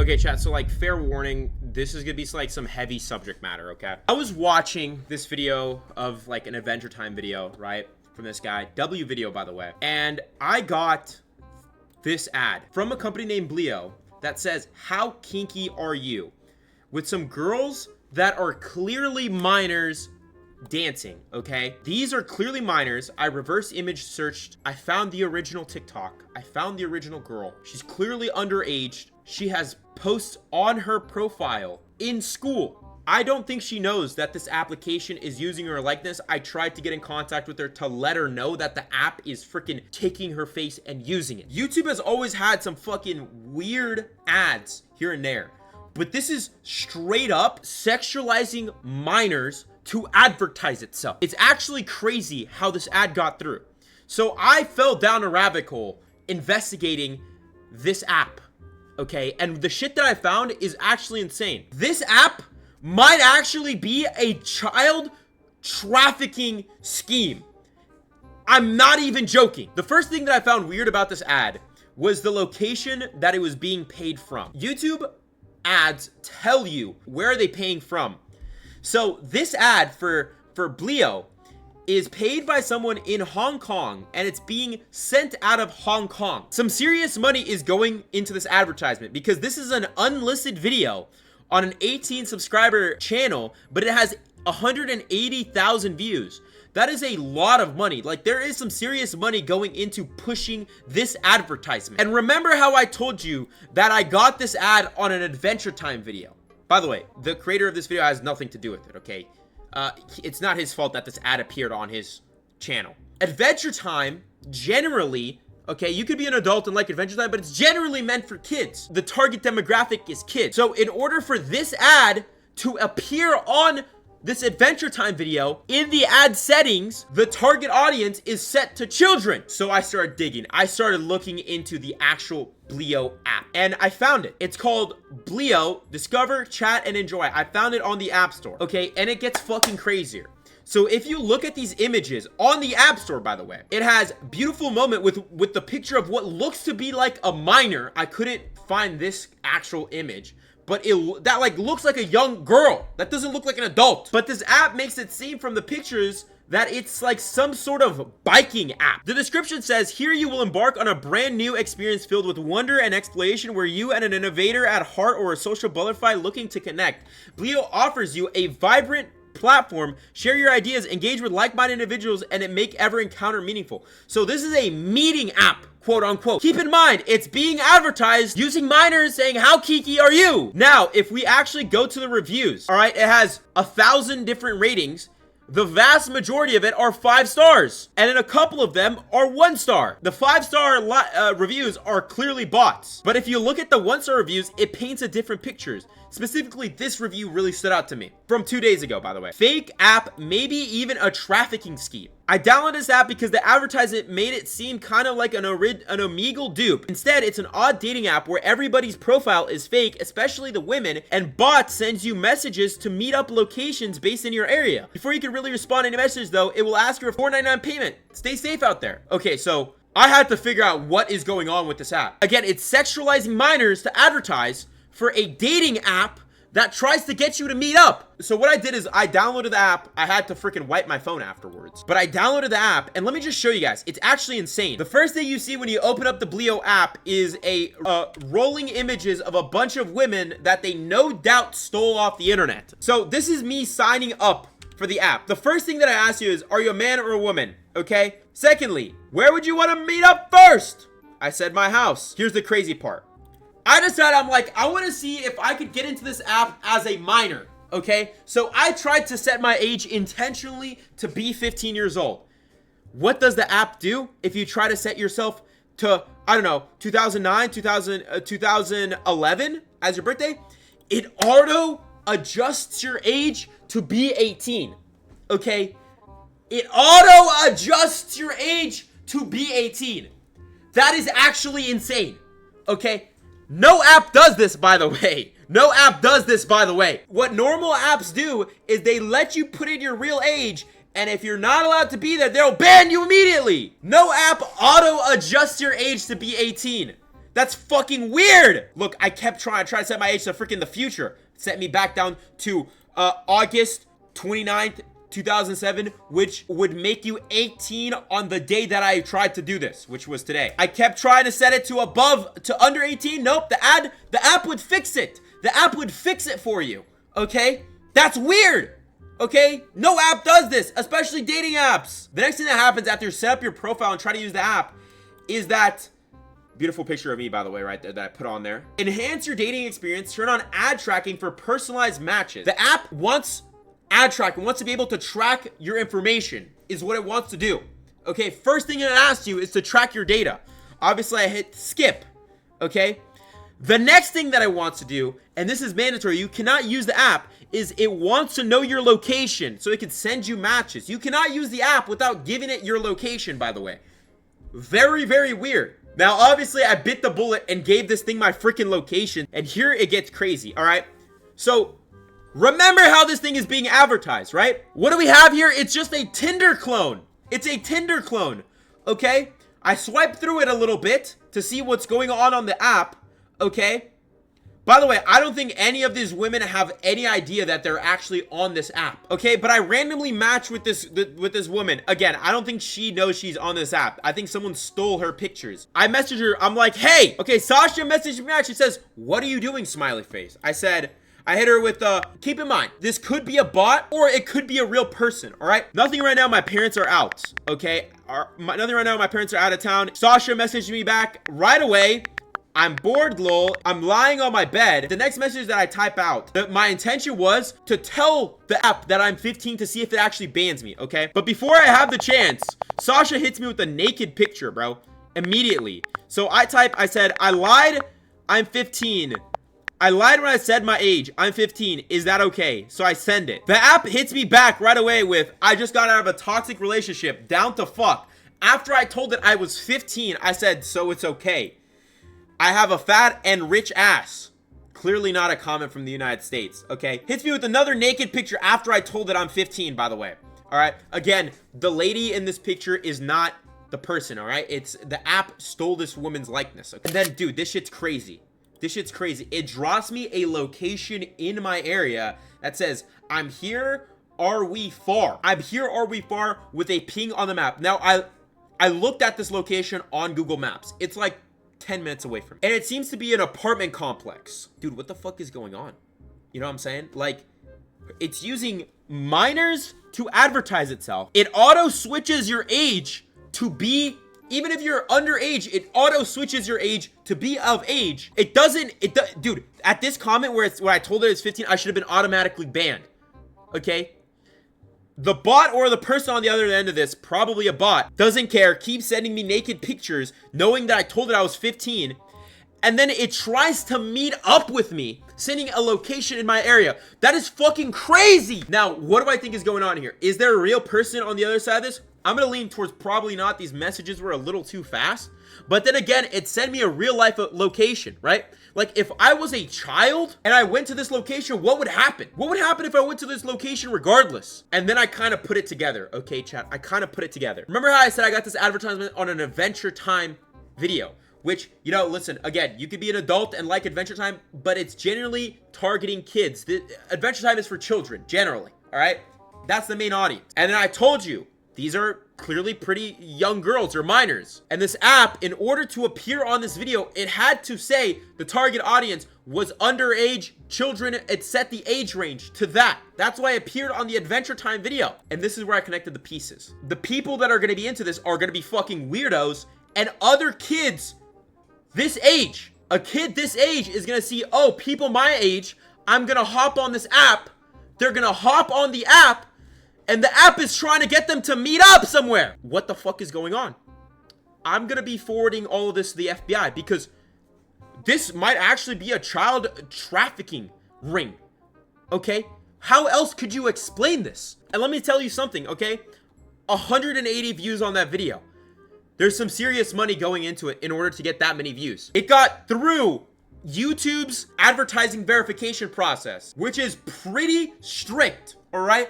Okay, chat, so like fair warning, this is gonna be like some heavy subject matter, okay? I was watching this video of like an Adventure Time video, right? From this guy, W video, by the way. And I got this ad from a company named Bleo that says, "How kinky are you?" With some girls that are clearly minors dancing, okay? These are clearly minors. I reverse image searched. I found the original TikTok. I found the original girl. She's clearly underage. She has posts on her profile in school. I don't think she knows that this application is using her likeness. I tried to get in contact with her to let her know that the app is freaking taking her face and using it. YouTube has always had some fucking weird ads here and there, but this is straight up sexualizing minors to advertise itself. It's actually crazy how this ad got through. So I fell down a rabbit hole investigating this app, okay? And the shit that I found is actually insane. This app might actually be a child trafficking scheme. I'm not even joking. The first thing that I found weird about this ad was the location that it was being paid from. YouTube ads tell you where are they paying from. So this ad for Bleo is paid by someone in Hong Kong, and it's being sent out of Hong Kong. Some serious money is going into this advertisement because this is an unlisted video on an 18 subscriber channel, but it has 180,000 views. That is a lot of money. Like, there is some serious money going into pushing this advertisement. And remember how I told you that I got this ad on an Adventure Time video? By the way, the creator of this video has nothing to do with it, okay? It's not his fault that this ad appeared on his channel. Adventure Time, generally, okay, you could be an adult and like Adventure Time, but it's generally meant for kids. The target demographic is kids. So in order for this ad to appear on this Adventure Time video, in the ad settings, the target audience is set to children. So I started digging. I started looking into the actual Bleo app, and I found it. It's called Bleo Discover, Chat, and Enjoy. I found it on the App Store, okay? And it gets fucking crazier. So if you look at these images on the App Store, by the way, it has beautiful moment with the picture of what looks to be like a minor. I couldn't find this actual image, but that like looks like a young girl. That doesn't look like an adult. But this app makes it seem from the pictures that it's like some sort of biking app. The description says, "Here you will embark on a brand new experience filled with wonder and exploration where you and an innovator at heart or a social butterfly looking to connect. Bleo offers you a vibrant platform, share your ideas, engage with like-minded individuals, and it make every encounter meaningful." So this is a meeting app, quote unquote. Keep in mind, it's being advertised using minors saying, "How kinky are you?" Now, if we actually go to the reviews, all right, it has 1,000 different ratings. The vast majority of it are 5 stars, and then a couple of them are 1 star. The 5-star reviews are clearly bots, but if you look at the 1-star reviews, it paints a different picture. Specifically, this review really stood out to me from 2 days ago, by the way. Fake app, maybe even a trafficking scheme. I downloaded this app because the advertisement made it seem kind of like an Omegle dupe. Instead, it's an odd dating app where everybody's profile is fake, especially the women, and bots sends you messages to meet up locations based in your area. Before you can really respond to any message, though, it will ask you for a $4.99 payment. Stay safe out there. Okay, so I had to figure out what is going on with this app. Again, it's sexualizing minors to advertise for a dating app that tries to get you to meet up. So what I did is I downloaded the app. I had to freaking wipe my phone afterwards, but I downloaded the app, and let me just show you guys. It's actually insane. The first thing you see when you open up the Bleo app is a rolling images of a bunch of women that they no doubt stole off the internet. So this is me signing up for the app. The first thing that I ask you is, are you a man or a woman? Okay. Secondly, where would you want to meet up first? I said my house. Here's the crazy part. I decided, I'm like, I want to see if I could get into this app as a minor, okay? So I tried to set my age intentionally to be 15 years old. What does the app do if you try to set yourself to, I don't know, 2009, 2011 as your birthday? It auto adjusts your age to be 18, okay? It auto adjusts your age to be 18. That is actually insane, okay? No app does this, by the way. No app does this, by the way. What normal apps do is they let you put in your real age, and if you're not allowed to be there, they'll ban you immediately. No app auto adjusts your age to be 18. That's fucking weird. Look, I kept trying to set my age to freaking the future. Set me back down to August 29th, 2007, which would make you 18 on the day that I tried to do this, which was today. I kept trying to set it to under 18. Nope, the app would fix it. The app would fix it for you, okay? That's weird, okay? No app does this, especially dating apps. The next thing that happens after you set up your profile and try to use the app is that beautiful picture of me, by the way, right there that I put on there. Enhance your dating experience. Turn on ad tracking for personalized matches. The app wants ad tracking, wants to be able to track your information, is what it wants to do. Okay, first thing it asks you is to track your data. Obviously, I hit skip, okay? The next thing that it wants to do, and this is mandatory, you cannot use the app, is it wants to know your location so it can send you matches. You cannot use the app without giving it your location, by the way. Very, very weird. Now, obviously, I bit the bullet and gave this thing my freaking location, and here it gets crazy, all right? So, remember how this thing is being advertised, right? What do we have here? It's just a Tinder clone. It's a Tinder clone, okay? I swiped through it a little bit to see what's going on the app, okay? By the way, I don't think any of these women have any idea that they're actually on this app, okay? But I randomly matched with this woman. Again, I don't think she knows she's on this app. I think someone stole her pictures. I messaged her. I'm like, hey, okay, Sasha messaged me back. She says, what are you doing, smiley face? I hit her with, keep in mind, this could be a bot or it could be a real person, all right? Nothing right now, my parents are out, okay? Nothing right now, my parents are out of town. Sasha messaged me back right away. I'm bored, lol. I'm lying on my bed. The next message that I type out, my intention was to tell the app that I'm 15 to see if it actually bans me, okay? But before I have the chance, Sasha hits me with a naked picture, bro, immediately. So I said, I lied, I'm 15. I lied when I said my age. I'm 15. Is that okay? So I send it. The app hits me back right away with, I just got out of a toxic relationship. Down to fuck. After I told it I was 15, I said, so it's okay. I have a fat and rich ass. Clearly not a comment from the United States, okay? Hits me with another naked picture after I told it I'm 15, by the way. All right? Again, the lady in this picture is not the person, all right? It's the app stole this woman's likeness. Okay? And then, dude, this shit's crazy. This shit's crazy. It drops me a location in my area that says, I'm here, are we far? I'm here, are we far, with a ping on the map. Now, I looked at this location on Google Maps. It's like 10 minutes away from me. And it seems to be an apartment complex. Dude, what the fuck is going on? You know what I'm saying? Like, it's using minors to advertise itself. It auto switches your age to be, even if you're underage, it auto switches your age to be of age. Dude, at this comment where I told it it's 15, I should have been automatically banned. Okay? The bot or the person on the other end of this, probably a bot, doesn't care, keeps sending me naked pictures, knowing that I told it I was 15, and then it tries to meet up with me, sending a location in my area. That is fucking crazy. Now, what do I think is going on here? Is there a real person on the other side of this? I'm gonna lean towards probably not. These messages were a little too fast. But then again, it sent me a real life location, right? Like, if I was a child and I went to this location, what would happen? What would happen if I went to this location regardless? And then I kind of put it together. Okay, chat, I kind of put it together. Remember how I said I got this advertisement on an Adventure Time video? Which, you know, listen, again, you could be an adult and like Adventure Time, but it's generally targeting kids. Adventure Time is for children, generally, all right? That's the main audience. And then I told you, these are clearly pretty young girls or minors. And this app, in order to appear on this video, it had to say the target audience was underage children. It set the age range to that. That's why it appeared on the Adventure Time video. And this is where I connected the pieces. The people that are going to be into this are going to be fucking weirdos, and other kids this age. A kid this age is going to see, oh, people my age, I'm going to hop on this app. They're going to hop on the app, and the app is trying to get them to meet up somewhere. What the fuck is going on? I'm going to be forwarding all of this to the FBI because this might actually be a child trafficking ring. Okay? How else could you explain this? And let me tell you something, okay? 180 views on that video. There's some serious money going into it in order to get that many views. It got through YouTube's advertising verification process, which is pretty strict, all right?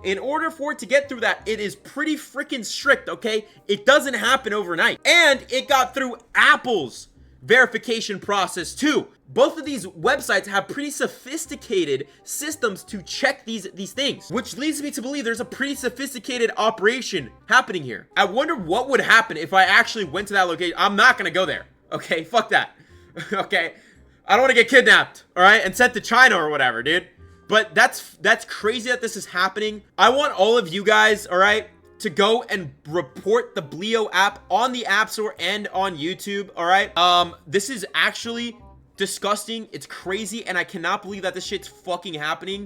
In order for it to get through that, it is pretty freaking strict, okay? It doesn't happen overnight. And it got through Apple's verification process too. Both of these websites have pretty sophisticated systems to check these things, which leads me to believe there's a pretty sophisticated operation happening here. I wonder what would happen if I actually went to that location. I'm not gonna go there. Okay, fuck that. Okay, I don't want to get kidnapped, all right, and sent to China or whatever, dude. But that's crazy that this is happening. I want all of you guys, all right, to go and report the Bleo app on the App Store and on YouTube, all right? This is actually disgusting. It's crazy, and I cannot believe that this shit's fucking happening.